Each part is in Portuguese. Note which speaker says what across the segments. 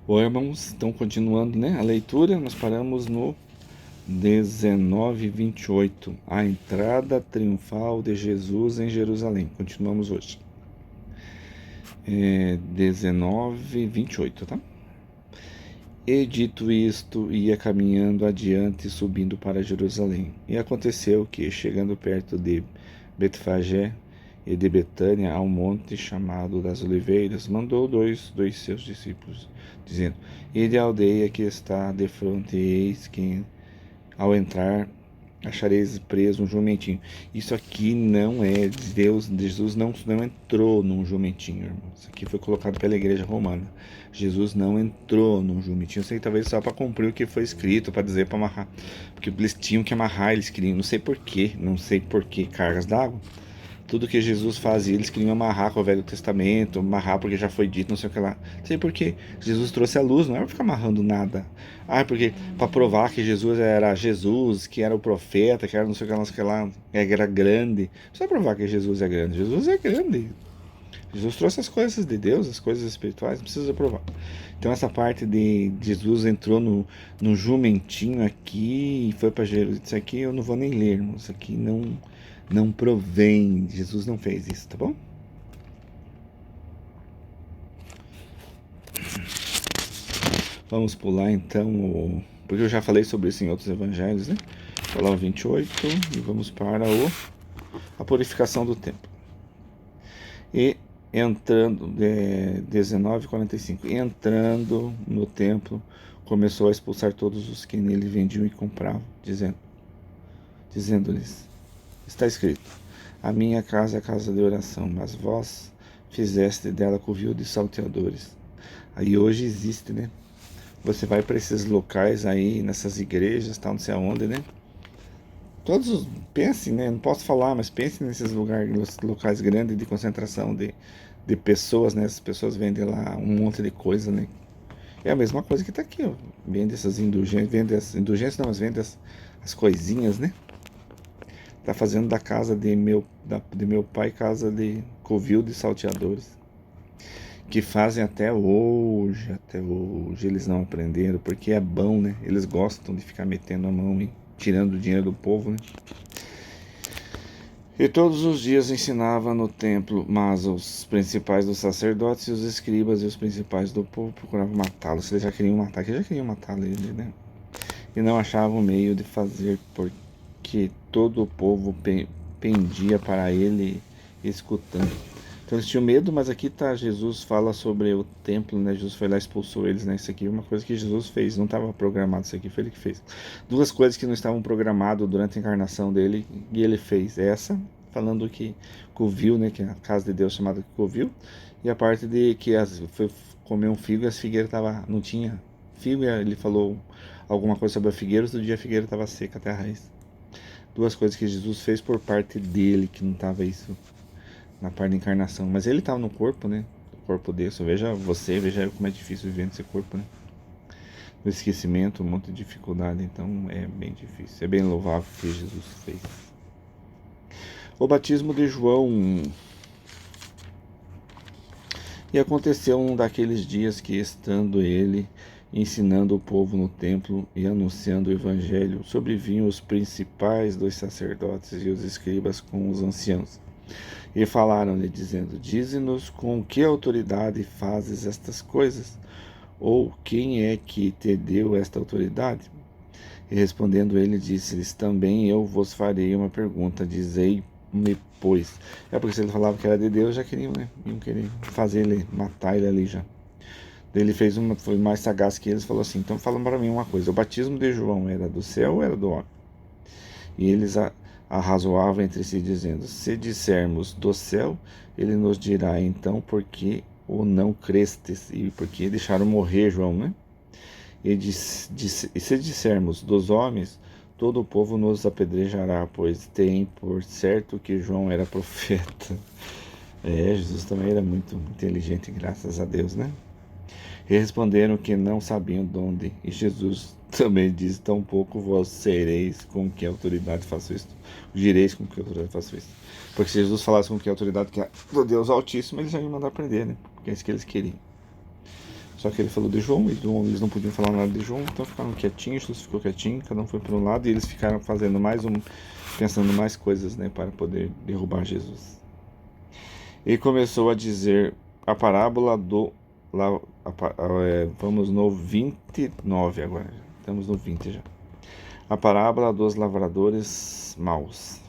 Speaker 1: Oi, irmãos, então continuando, né, a leitura, nós paramos no 19:28, a entrada triunfal de Jesus em Jerusalém. Continuamos hoje. 19:28, tá? E dito isto, ia caminhando adiante, subindo para Jerusalém. E aconteceu que, chegando perto de Betfagé e de Betânia, ao monte chamado das Oliveiras, mandou dois seus discípulos, dizendo: Ide à aldeia que está defronte, e eis que, ao entrar, achareis preso um jumentinho. Isso aqui não é de Deus, Jesus não entrou num jumentinho, irmão. Isso aqui foi colocado pela igreja romana. Jesus não entrou num jumentinho. Eu sei que talvez só para cumprir o que foi escrito, para dizer para amarrar. Porque eles tinham que amarrar, eles queriam, não sei por que, cargas d'água. Tudo que Jesus fazia, eles queriam amarrar com o Velho Testamento, amarrar porque já foi dito, não sei o que lá. Não sei por quê. Jesus trouxe a luz, não é para ficar amarrando nada. Ah, porque para provar que Jesus era Jesus, que era o profeta, que era não sei o que lá, não sei o que lá, que era grande. Não precisa provar que Jesus é grande. Jesus é grande. Jesus trouxe as coisas de Deus, as coisas espirituais, não precisa provar. Então essa parte de Jesus entrou no jumentinho aqui e foi para Jerusalém. Isso aqui eu não vou nem ler, irmão. Isso aqui não provém. Jesus não fez isso, tá bom? Vamos pular então, porque eu já falei sobre isso em outros evangelhos, né? Falar o 28 e vamos para a purificação do templo. E entrando, 19:45, entrando no templo, começou a expulsar todos os que nele vendiam e compravam, dizendo-lhes: Está escrito: A minha casa é a casa de oração, mas vós fizeste dela covil de salteadores. Aí hoje existe, né? Você vai para esses locais aí, nessas igrejas, tal, não sei aonde, né? Todos os, pense, né? Não posso falar, mas pense nesses lugares, locais grandes de concentração de pessoas, né? As pessoas vendem lá um monte de coisa, né? É a mesma coisa que tá aqui, ó. Vende essas indulgências, vende as indulgências, não, mas vende as coisinhas, né? Tá fazendo da casa de meu pai casa de covil de salteadores. Que fazem até hoje eles não aprenderam, porque é bom, né? Eles gostam de ficar metendo a mão e tirando o dinheiro do povo, né? E todos os dias ensinava no templo, mas os principais dos sacerdotes e os escribas e os principais do povo procuravam matá-lo. Se eles já queriam matar, que já queriam matar ele, né? E não achavam meio de fazer, porque todo o povo pendia para ele escutando. Então eles tinham medo, mas aqui tá, Jesus fala sobre o templo, né? Jesus foi lá e expulsou eles, né? Isso aqui é uma coisa que Jesus fez, não estava programado, isso aqui foi ele que fez. Duas coisas que não estavam programadas durante a encarnação dele, e ele fez. Essa, falando que Covil, né? Que é a casa de Deus chamada Covil, e a parte de que foi comer um figo e as figueiras não tinha figo, e ele falou alguma coisa sobre a figueira, outro dia a figueira estava seca até a raiz. Duas coisas que Jesus fez por parte dele, que não estava isso na parte da encarnação. Mas ele estava no corpo, né? O corpo dele. Só veja você, veja como é difícil viver nesse corpo, né? O esquecimento, um monte de dificuldade. Então é bem difícil. É bem louvável o que Jesus fez. O batismo de João. E aconteceu um daqueles dias que, estando ele ensinando o povo no templo e anunciando o evangelho, sobrevinham os principais dos sacerdotes e os escribas com os anciãos. E falaram-lhe, dizendo: Dize-nos com que autoridade fazes estas coisas? Ou quem é que te deu esta autoridade? E respondendo ele, disse-lhes: Também eu vos farei uma pergunta, dizei-me, pois. É porque se ele falava que era de Deus, já queriam, né? Iam querer fazer ele, matar ele ali já. Ele fez uma, foi mais sagaz que eles, falou assim: Então fala para mim uma coisa: o batismo de João era do céu ou era do homem? E eles arrazoavam entre si, dizendo: Se dissermos do céu, ele nos dirá então por que o não crestes e por que deixaram morrer João, né? E se dissermos dos homens, todo o povo nos apedrejará, pois tem por certo que João era profeta. Jesus também era muito inteligente, graças a Deus, né? E responderam que não sabiam de onde. E Jesus também disse: Tampouco vós sereis com que autoridade faço isto. Direis com que autoridade faço isso. Porque se Jesus falasse com que autoridade que é do Deus Altíssimo, eles já iam mandar prender, né? Porque é isso que eles queriam. Só que ele falou de João, e eles não podiam falar nada de João, então ficaram quietinhos, Jesus ficou quietinho, cada um foi para um lado, e eles ficaram fazendo pensando mais coisas, né, para poder derrubar Jesus. E começou a dizer a parábola do... vamos no 29 agora, estamos no 20 já. A parábola dos lavradores maus.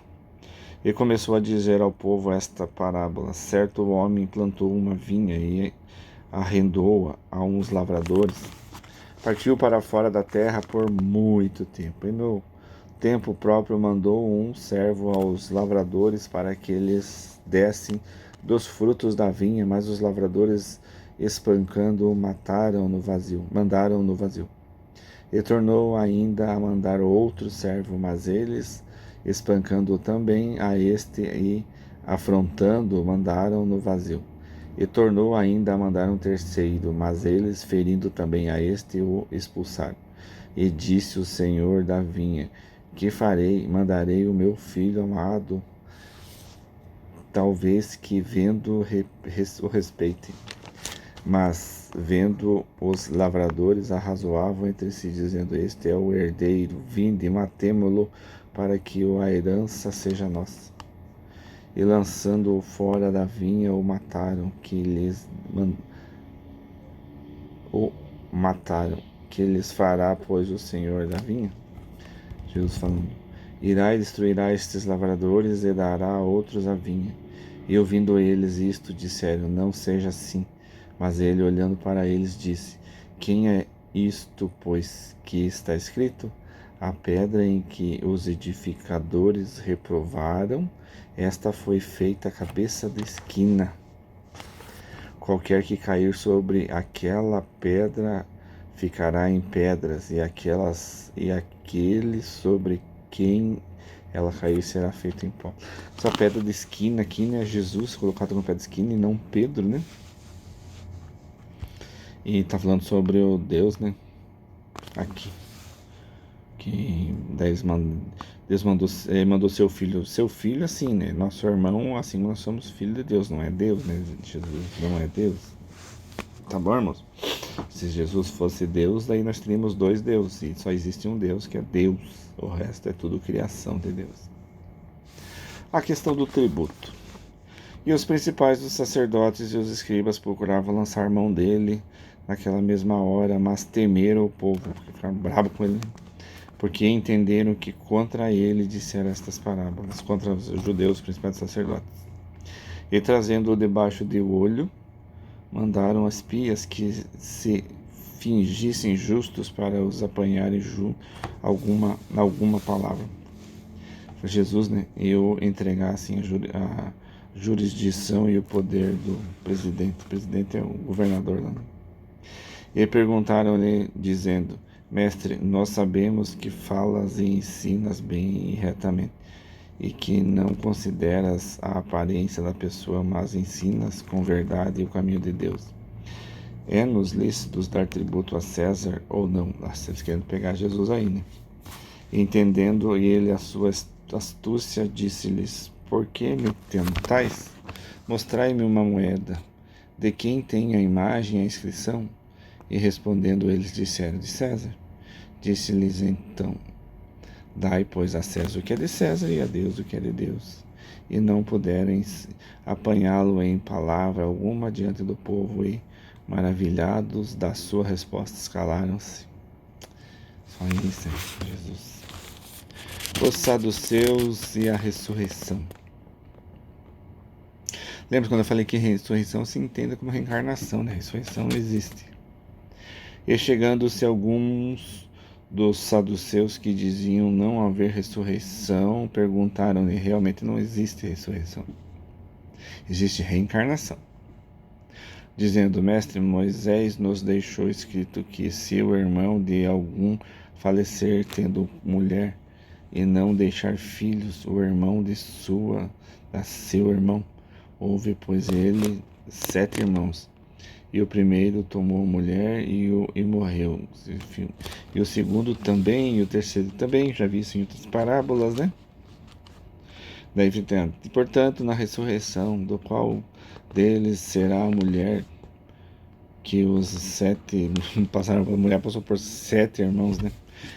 Speaker 1: E começou a dizer ao povo esta parábola: certo homem plantou uma vinha e arrendou-a a uns lavradores. Partiu para fora da terra por muito tempo. E no tempo próprio mandou um servo aos lavradores para que eles dessem dos frutos da vinha, mas os lavradores, espancando-o, mandaram no vazio. E tornou ainda a mandar outro servo, mas eles, espancando também a este e afrontando, mandaram no vazio. E tornou ainda a mandar um terceiro, mas eles, ferindo também a este, o expulsaram. E disse o senhor da vinha: que farei? Mandarei o meu filho amado, talvez que vendo o respeite. Mas, vendo os lavradores, arrazoavam entre si, dizendo: este é o herdeiro, vinde, matemo-lo, para que a herança seja nossa. E lançando-o fora da vinha, o mataram, que lhes fará, pois, o senhor da vinha? Jesus falando: irá e destruirá estes lavradores e dará a outros a vinha. E ouvindo eles isto, disseram: não seja assim. Mas ele, olhando para eles, disse: quem é isto, pois, que está escrito? A pedra em que os edificadores reprovaram, esta foi feita a cabeça da esquina. Qualquer que cair sobre aquela pedra ficará em pedras, e aquele sobre quem ela cair será feito em pó. Essa pedra de esquina aqui, né? Jesus colocado no pé de esquina e não Pedro, né? E tá falando sobre o Deus, né? Aqui. Que Deus mandou seu filho. Seu filho, assim, né? Nosso irmão, assim, nós somos filhos de Deus, não é Deus, né? Jesus não é Deus. Tá bom, irmãos? Se Jesus fosse Deus, daí nós teríamos dois deuses. E só existe um Deus, que é Deus. O resto é tudo criação de Deus. A questão do tributo. E os principais dos sacerdotes e os escribas procuravam lançar mão dele naquela mesma hora, mas temeram o povo, porque ficaram bravos com ele, porque entenderam que contra ele disseram estas parábolas, contra os judeus, os principais sacerdotes. E trazendo-o debaixo de olho, mandaram espias que se fingissem justos para os apanharem alguma palavra. Jesus, né, e o entregassem a jurisdição e o poder do presidente. O presidente é o governador lá. E perguntaram-lhe, dizendo: mestre, nós sabemos que falas e ensinas bem e retamente, e que não consideras a aparência da pessoa, mas ensinas com verdade o caminho de Deus. É-nos lícitos dar tributo a César ou não? Nossa, eles querem pegar Jesus aí, né? Entendendo ele a sua astúcia, disse-lhes: por que me tentais? Mostrai-me uma moeda. De quem tem a imagem e a inscrição? E respondendo eles disseram: de César. Disse-lhes então: dai, pois, a César o que é de César e a Deus o que é de Deus. E não puderam apanhá-lo em palavra alguma diante do povo, e, maravilhados da sua resposta, calaram-se. Só isso, Jesus. Os saduceus e a ressurreição. Lembra quando eu falei que ressurreição se entenda como reencarnação, né? Ressurreição não existe. E chegando-se alguns dos saduceus que diziam não haver ressurreição, perguntaram-lhe: realmente não existe ressurreição. Existe reencarnação. Dizendo: mestre, Moisés nos deixou escrito que se o irmão de algum falecer tendo mulher e não deixar filhos, o irmão de seu irmão, houve, pois, ele 7 irmãos. E o primeiro tomou mulher e morreu. E o segundo também, e o terceiro também. Já vi isso em outras parábolas, né? Daí, portanto, na ressurreição, do qual deles será a mulher que os 7 passaram, a mulher passou por 7 irmãos, né?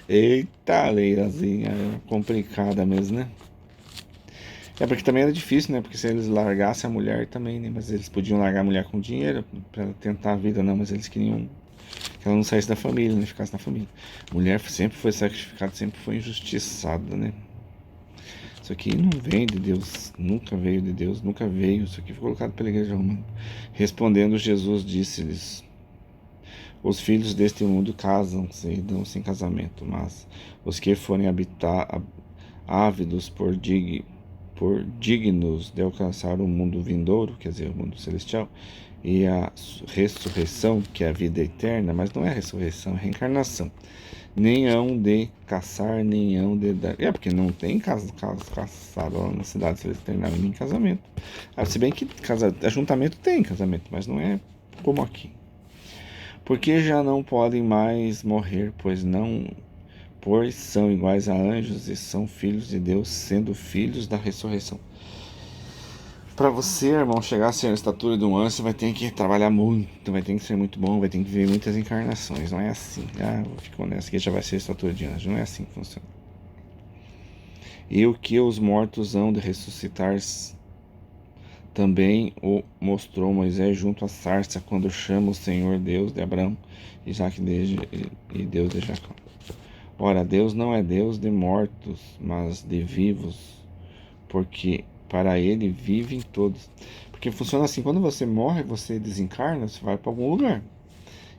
Speaker 1: Eita, leirazinha, complicada mesmo, né? É porque também era difícil, né? Porque se eles largassem a mulher também, né? Mas eles podiam largar a mulher com dinheiro pra ela tentar a vida, não. Mas eles queriam que ela não saísse da família, né? Ficasse na família. Mulher sempre foi sacrificada, sempre foi injustiçada, né? Isso aqui não vem de Deus, nunca veio de Deus, nunca veio. Isso aqui foi colocado pela igreja romana. Respondendo, Jesus disse-lhes: os filhos deste mundo casam-se e dão-se em casamento, mas os que forem ávidos por dignos de alcançar o mundo vindouro, quer dizer, o mundo celestial, e a ressurreição, que é a vida eterna, mas não é a ressurreição, é a reencarnação. Nem hão de caçar, nem hão de dar. É, porque não tem caçado lá na cidade celestial, nem casamento. Se bem que ajuntamento tem casamento, mas não é como aqui. Porque já não podem mais morrer, pois são iguais a anjos e são filhos de Deus, sendo filhos da ressurreição. Para você, irmão, chegar a ser a estatura de um anjo, você vai ter que trabalhar muito, vai ter que ser muito bom, vai ter que viver muitas encarnações. Não é assim. Vou ficar honesto, que já vai ser a estatura de anjo. Não é assim que funciona. E o que os mortos hão de ressuscitar também o mostrou Moisés junto à sarça, quando chama o Senhor Deus de Abraão, Isaque e Deus de Jacó. Ora, Deus não é Deus de mortos, mas de vivos, porque para ele vivem todos. Porque funciona assim, quando você morre, você desencarna, você vai para algum lugar.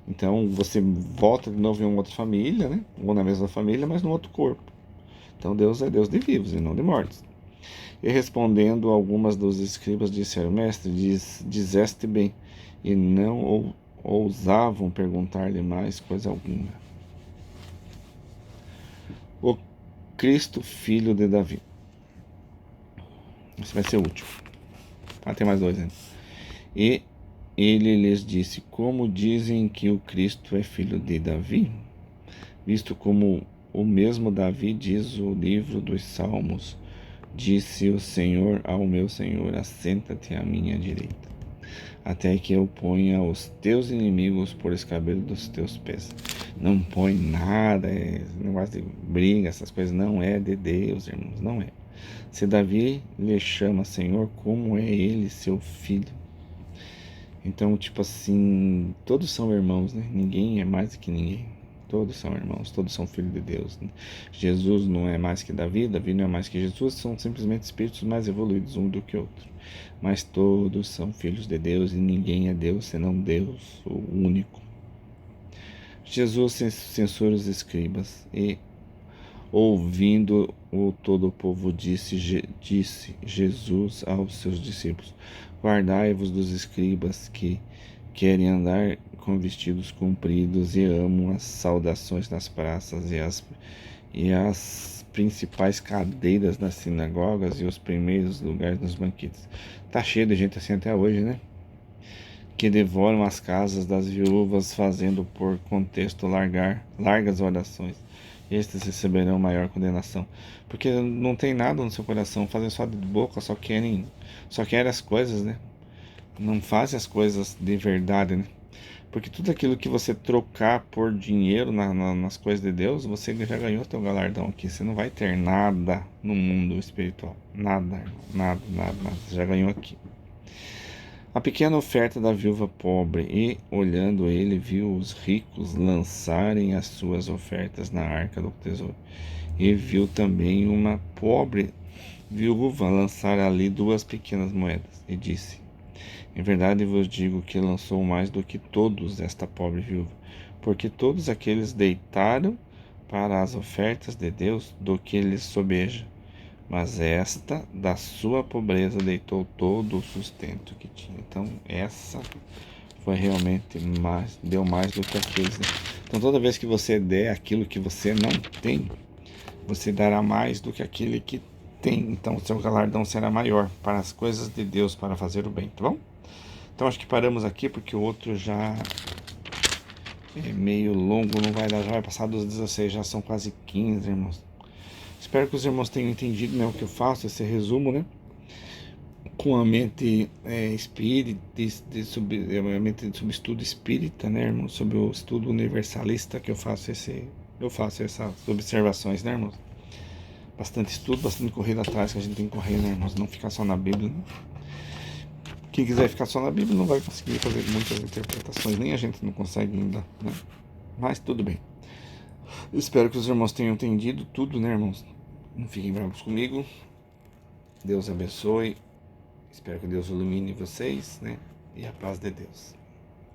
Speaker 1: Então você volta de novo em uma outra família, né? Ou na mesma família, mas no outro corpo. Então Deus é Deus de vivos e não de mortos. E respondendo, algumas dos escribas disseram: Mestre, dizeste bem, e não ousavam perguntar-lhe mais coisa alguma. O Cristo, filho de Davi. Esse vai ser o último. Tem mais 2 ainda. E ele lhes disse: como dizem que o Cristo é filho de Davi? Visto como o mesmo Davi diz o livro dos Salmos: disse o Senhor ao meu Senhor: assenta-te à minha direita, até que eu ponha os teus inimigos por escabelo dos teus pés. Não põe nada, negócio de briga, essas coisas não é de Deus, irmãos, não é. Se Davi lhe chama Senhor, como é ele seu filho? Então, tipo assim, todos são irmãos, né? Ninguém é mais do que ninguém. Todos são irmãos, todos são filhos de Deus, né? Jesus não é mais que Davi, Davi não é mais que Jesus, são simplesmente espíritos mais evoluídos um do que outro. Mas todos são filhos de Deus e ninguém é Deus senão Deus, o único. Jesus censura os escribas e, ouvindo o todo o povo, disse Jesus aos seus discípulos: guardai-vos dos escribas que querem andar com vestidos compridos e amam as saudações nas praças e as principais cadeiras nas sinagogas e os primeiros lugares nos banquetes. Tá cheio de gente assim até hoje, né? Que devoram as casas das viúvas, fazendo por contexto largas orações. Estes receberão maior condenação. Porque não tem nada no seu coração, fazem só de boca, só querem as coisas, né? Não fazem as coisas de verdade, né? Porque tudo aquilo que você trocar por dinheiro nas coisas de Deus, você já ganhou seu galardão aqui. Você não vai ter nada no mundo espiritual. Nada, nada, nada, nada. Você já ganhou aqui. A pequena oferta da viúva pobre, e, olhando ele, viu os ricos lançarem as suas ofertas na arca do tesouro. E viu também uma pobre viúva lançar ali 2 pequenas moedas. E disse: em verdade vos digo que lançou mais do que todos esta pobre viúva, porque todos aqueles deitaram para as ofertas de Deus do que lhes sobeja. Mas esta, da sua pobreza, deitou todo o sustento que tinha. Então, essa foi realmente mais, deu mais do que aqueles, né? Então, toda vez que você der aquilo que você não tem, você dará mais do que aquele que tem. Então, o seu galardão será maior para as coisas de Deus, para fazer o bem, tá bom? Então, acho que paramos aqui, porque o outro já é meio longo, não vai dar, já vai passar dos 16, já são quase 15, irmãos. Espero que os irmãos tenham entendido, né, o que eu faço, esse resumo, né? com a mente espírita, a mente sobre estudo espírita, né, irmão? Sobre o estudo universalista que eu faço essas observações, né, irmãos? Bastante estudo, bastante corrida atrás que a gente tem que correr, né, irmãos? Não ficar só na Bíblia, né? Quem quiser ficar só na Bíblia não vai conseguir fazer muitas interpretações, nem a gente não consegue ainda, né? Mas tudo bem. Eu espero que os irmãos tenham entendido tudo, né, irmãos? Não fiquem bravos comigo. Deus abençoe. Espero que Deus ilumine vocês, né? E a paz de Deus.